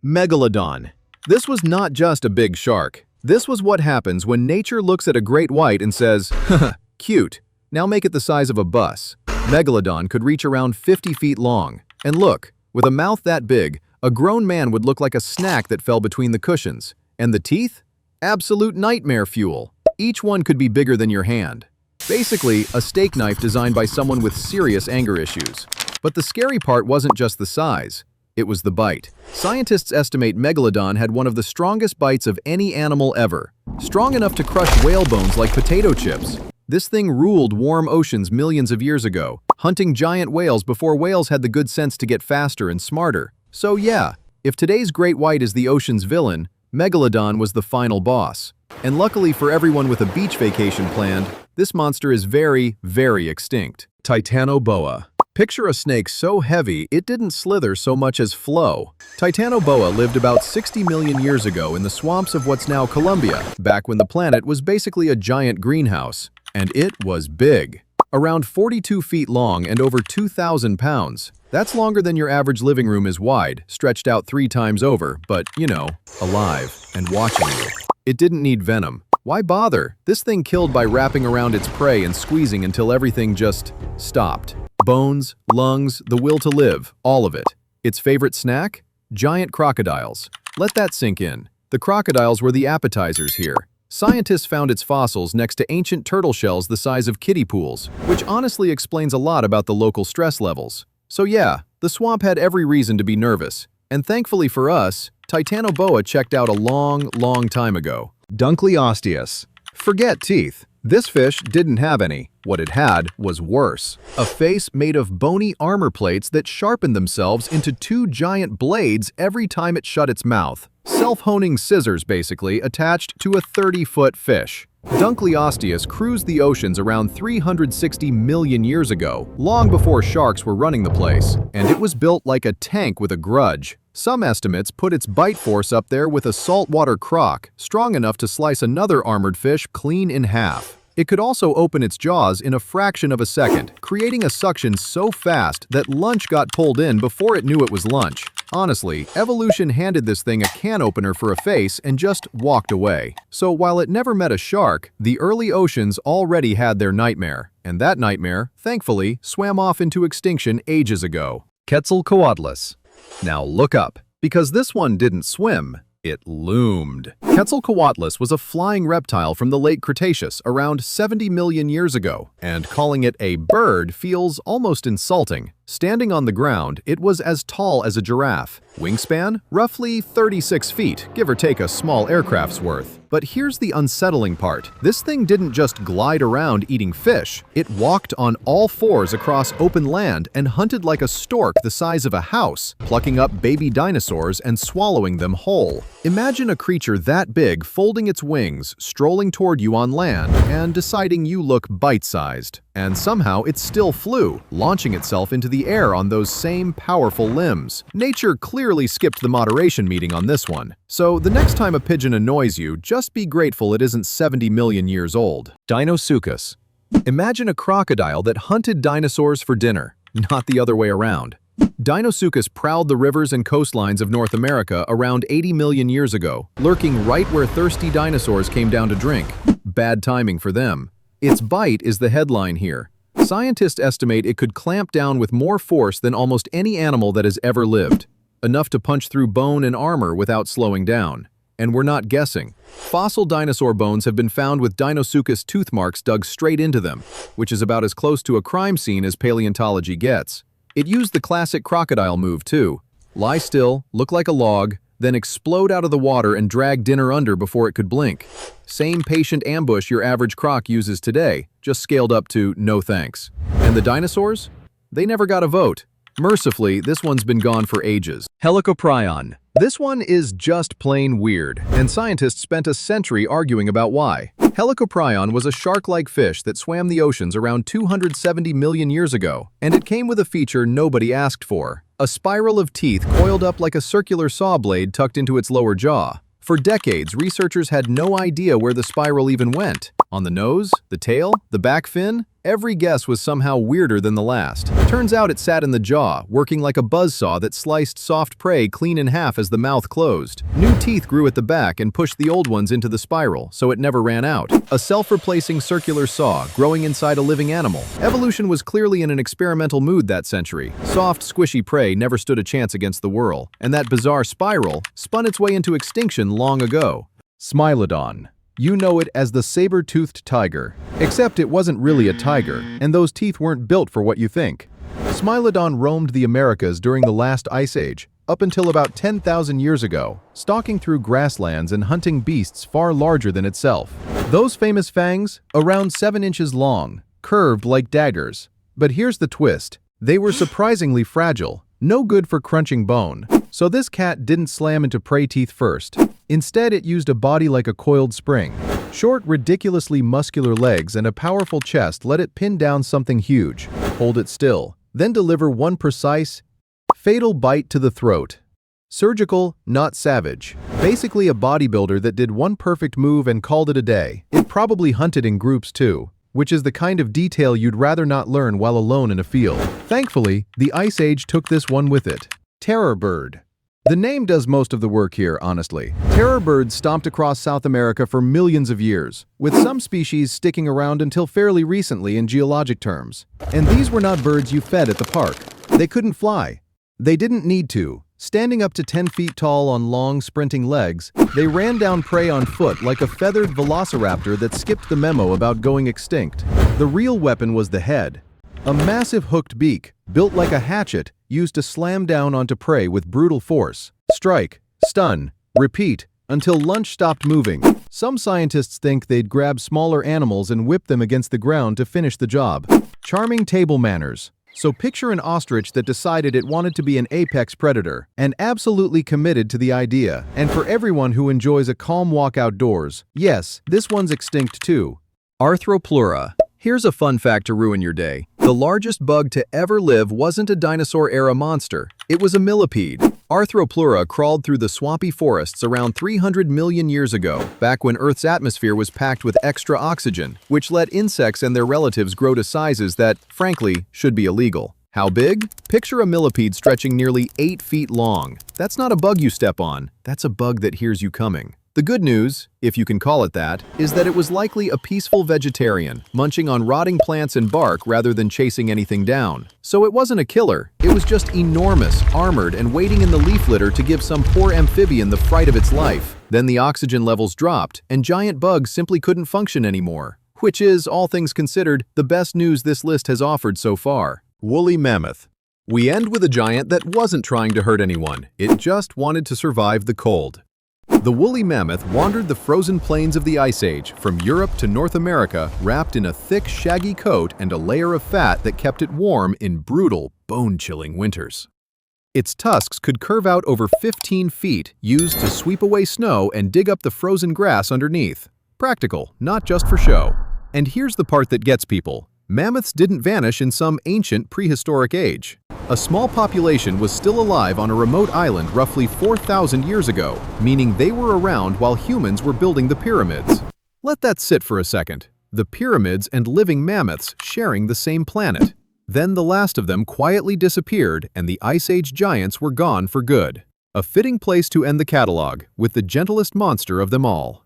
Megalodon. This was not just a big shark. This was what happens when nature looks at a great white and says, haha, cute, now make it the size of a bus. Megalodon could reach around 50 feet long. And look, with a mouth that big, a grown man would look like a snack that fell between the cushions. And the teeth? Absolute nightmare fuel. Each one could be bigger than your hand. Basically, a steak knife designed by someone with serious anger issues. But the scary part wasn't just the size. It was the bite. Scientists estimate Megalodon had one of the strongest bites of any animal ever. Strong enough to crush whale bones like potato chips. This thing ruled warm oceans millions of years ago, hunting giant whales before whales had the good sense to get faster and smarter. So yeah, if today's great white is the ocean's villain, Megalodon was the final boss. And luckily for everyone with a beach vacation planned, this monster is very, very extinct. Titanoboa. Picture a snake so heavy it didn't slither so much as flow. Titanoboa lived about 60 million years ago in the swamps of what's now Colombia, back when the planet was basically a giant greenhouse. And it was big. Around 42 feet long and over 2,000 pounds. That's longer than your average living room is wide, stretched out 3 times over, but, you know, alive and watching you. It didn't need venom. Why bother? This thing killed by wrapping around its prey and squeezing until everything just stopped. Bones, lungs, the will to live, all of it. Its favorite snack? Giant crocodiles. Let that sink in. The crocodiles were the appetizers here. Scientists found its fossils next to ancient turtle shells the size of kiddie pools, which honestly explains a lot about the local stress levels. So yeah, the swamp had every reason to be nervous. And thankfully for us, Titanoboa checked out a long, long time ago. Dunkleosteus. Forget teeth. This fish didn't have any. What it had was worse. A face made of bony armor plates that sharpened themselves into 2 giant blades every time it shut its mouth. Self-honing scissors, basically, attached to a 30-foot fish. Dunkleosteus cruised the oceans around 360 million years ago, long before sharks were running the place, and it was built like a tank with a grudge. Some estimates put its bite force up there with a saltwater croc, strong enough to slice another armored fish clean in half. It could also open its jaws in a fraction of a second, creating a suction so fast that lunch got pulled in before it knew it was lunch. Honestly, evolution handed this thing a can opener for a face and just walked away. So while it never met a shark, the early oceans already had their nightmare. And that nightmare, thankfully, swam off into extinction ages ago. Quetzalcoatlus. Now look up, because this one didn't swim. It loomed. Quetzalcoatlus was a flying reptile from the late Cretaceous around 70 million years ago, and calling it a bird feels almost insulting. Standing on the ground, it was as tall as a giraffe. Wingspan? Roughly 36 feet, give or take a small aircraft's worth. But here's the unsettling part. This thing didn't just glide around eating fish. It walked on all 4s across open land and hunted like a stork the size of a house, plucking up baby dinosaurs and swallowing them whole. Imagine a creature that big folding its wings, strolling toward you on land, and deciding you look bite-sized. And somehow it still flew, launching itself into the air on those same powerful limbs. Nature clearly skipped the moderation meeting on this one. So the next time a pigeon annoys you, just be grateful it isn't 70 million years old. Deinosuchus. Imagine a crocodile that hunted dinosaurs for dinner, not the other way around. Deinosuchus prowled the rivers and coastlines of North America around 80 million years ago, lurking right where thirsty dinosaurs came down to drink. Bad timing for them. Its bite is the headline here. Scientists estimate it could clamp down with more force than almost any animal that has ever lived. Enough to punch through bone and armor without slowing down. And we're not guessing. Fossil dinosaur bones have been found with Deinosuchus tooth marks dug straight into them, which is about as close to a crime scene as paleontology gets. It used the classic crocodile move too. Lie still, look like a log, then explode out of the water and drag dinner under before it could blink. Same patient ambush your average croc uses today, just scaled up to no thanks. And the dinosaurs? They never got a vote. Mercifully, this one's been gone for ages. Helicoprion. This one is just plain weird, and scientists spent a century arguing about why. Helicoprion was a shark-like fish that swam the oceans around 270 million years ago, and it came with a feature nobody asked for. A spiral of teeth coiled up like a circular saw blade tucked into its lower jaw. For decades, researchers had no idea where the spiral even went. On the nose, the tail, the back fin? Every guess was somehow weirder than the last. Turns out it sat in the jaw, working like a buzzsaw that sliced soft prey clean in half as the mouth closed. New teeth grew at the back and pushed the old ones into the spiral, so it never ran out. A self-replacing circular saw growing inside a living animal. Evolution was clearly in an experimental mood that century. Soft, squishy prey never stood a chance against the whirl, and that bizarre spiral spun its way into extinction long ago. Smilodon. You know it as the saber-toothed tiger. Except it wasn't really a tiger, and those teeth weren't built for what you think. Smilodon roamed the Americas during the last ice age, up until about 10,000 years ago, stalking through grasslands and hunting beasts far larger than itself. Those famous fangs, around 7 inches long, curved like daggers. But here's the twist. They were surprisingly fragile, no good for crunching bone. So this cat didn't slam into prey teeth first. Instead, it used a body like a coiled spring. Short, ridiculously muscular legs and a powerful chest let it pin down something huge, hold it still, then deliver one precise, fatal bite to the throat. Surgical, not savage. Basically a bodybuilder that did one perfect move and called it a day. It probably hunted in groups too, which is the kind of detail you'd rather not learn while alone in a field. Thankfully, the Ice Age took this one with it. Terror bird. The name does most of the work here, honestly. Terror birds stomped across South America for millions of years, with some species sticking around until fairly recently in geologic terms. And these were not birds you fed at the park. They couldn't fly. They didn't need to. Standing up to 10 feet tall on long, sprinting legs, they ran down prey on foot like a feathered velociraptor that skipped the memo about going extinct. The real weapon was the head. A massive hooked beak, built like a hatchet, used to slam down onto prey with brutal force. Strike, stun, repeat, until lunch stopped moving. Some scientists think they'd grab smaller animals and whip them against the ground to finish the job. Charming table manners. So picture an ostrich that decided it wanted to be an apex predator and absolutely committed to the idea. And for everyone who enjoys a calm walk outdoors, yes, this one's extinct too. Arthropleura. Here's a fun fact to ruin your day. The largest bug to ever live wasn't a dinosaur-era monster. It was a millipede. Arthropleura crawled through the swampy forests around 300 million years ago, back when Earth's atmosphere was packed with extra oxygen, which let insects and their relatives grow to sizes that, frankly, should be illegal. How big? Picture a millipede stretching nearly 8 feet long. That's not a bug you step on. That's a bug that hears you coming. The good news, if you can call it that, is that it was likely a peaceful vegetarian, munching on rotting plants and bark rather than chasing anything down. So it wasn't a killer, it was just enormous, armored, and waiting in the leaf litter to give some poor amphibian the fright of its life. Then the oxygen levels dropped, and giant bugs simply couldn't function anymore. Which is, all things considered, the best news this list has offered so far. Woolly Mammoth. We end with a giant that wasn't trying to hurt anyone, it just wanted to survive the cold. The woolly mammoth wandered the frozen plains of the Ice Age, from Europe to North America, wrapped in a thick, shaggy coat and a layer of fat that kept it warm in brutal, bone-chilling winters. Its tusks could curve out over 15 feet, used to sweep away snow and dig up the frozen grass underneath. Practical, not just for show. And here's the part that gets people. Mammoths didn't vanish in some ancient prehistoric age. A small population was still alive on a remote island roughly 4,000 years ago, meaning they were around while humans were building the pyramids. Let that sit for a second. The pyramids and living mammoths sharing the same planet. Then the last of them quietly disappeared and the Ice Age giants were gone for good. A fitting place to end the catalog, with the gentlest monster of them all.